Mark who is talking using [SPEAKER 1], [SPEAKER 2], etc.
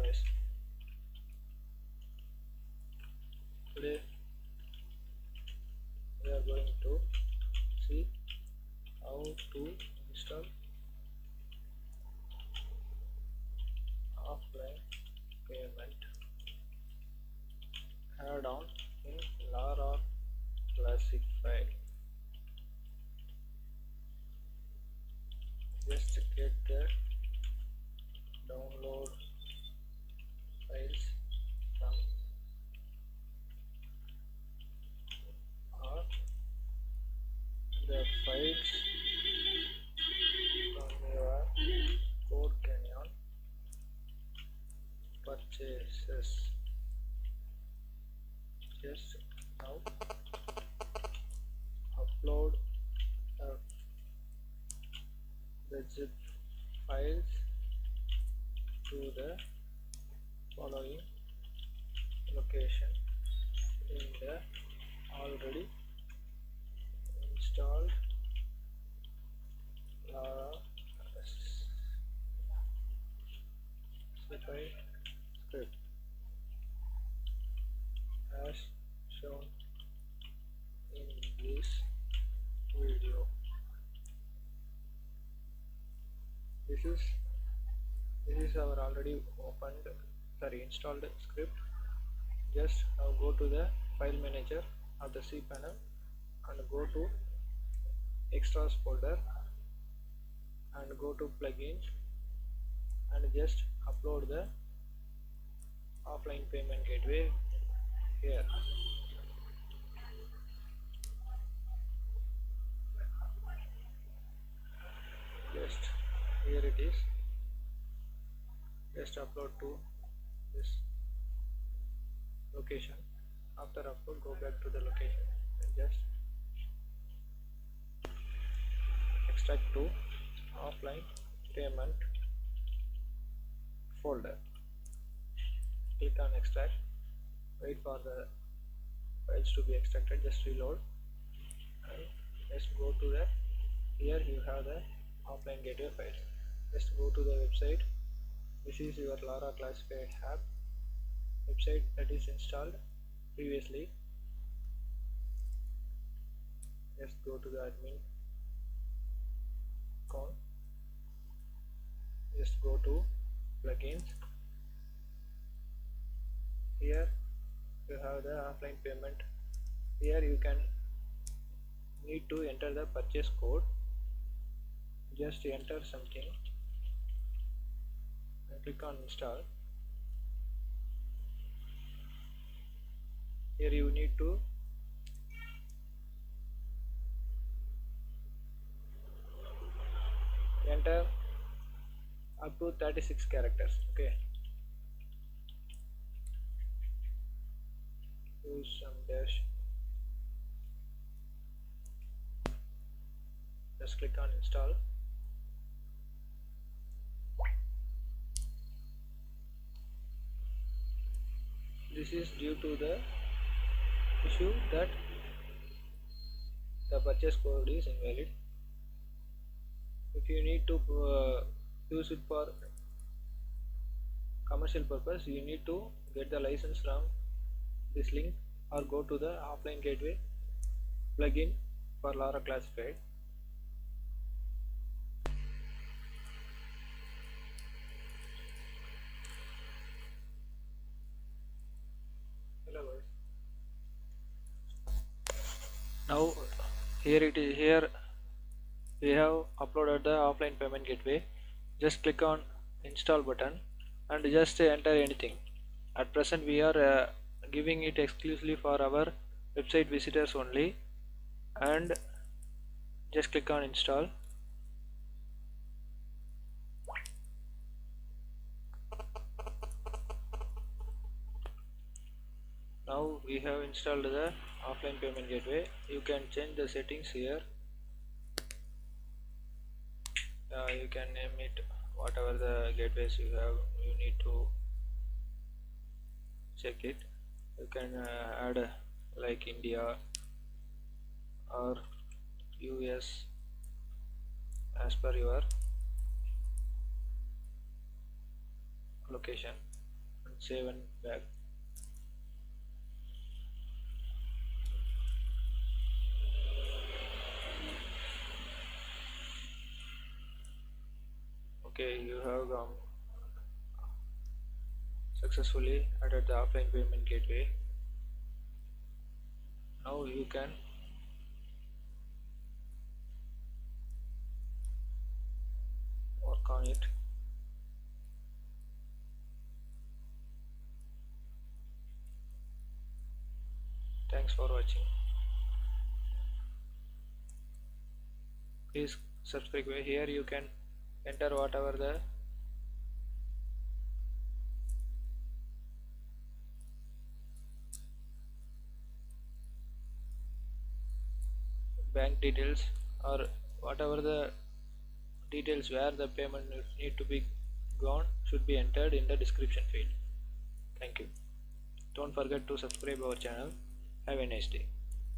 [SPEAKER 1] guys, today we are going to see how to install offline payment add-on in Laraclassified. Just get the download files from or the files from your code canyon purchases. Just now upload the zip files to the following location in the already installed Laraclassified script as shown in this video. This is our already installed script. Just now go to the file manager of the C panel and go to extras folder and go to plugins and just upload the offline payment gateway here. Just here it is. Just upload to this location. After upload, go back to the location and just extract to offline payment folder. Click on extract, wait for the files to be extracted, just reload and just go to the, here you have the offline gateway file. Just go to the website. This is your Laraclassified app website that is installed previously. Just go to the admin account, just go to plugins. Here you have the offline payment. Here you can need to enter the purchase code. Just enter something and click on install. Here you need to enter up to 36 characters. Okay, use some dash. Just click on install. This is due to the issue that the purchase code is invalid. If you need to use it for commercial purpose, you need to get the license from this link or go to the offline gateway plugin for Laraclassified. Now here it is. Here we have uploaded the offline payment gateway. Just click on install button and just enter anything. At present we are giving it exclusively for our website visitors only, and just click on install. Now we have installed the offline payment gateway. You can change the settings here. You can name it whatever the gateways you have. You need to check it. You can add like India or US as per your location. save and back. Okay, you have successfully added the offline payment gateway. Now you can work on it. Thanks for watching. Please subscribe. Here you can enter whatever the bank details or whatever the details where the payment need to be gone should be entered in the description field. Thank you. Don't forget to subscribe our channel. Have a nice day.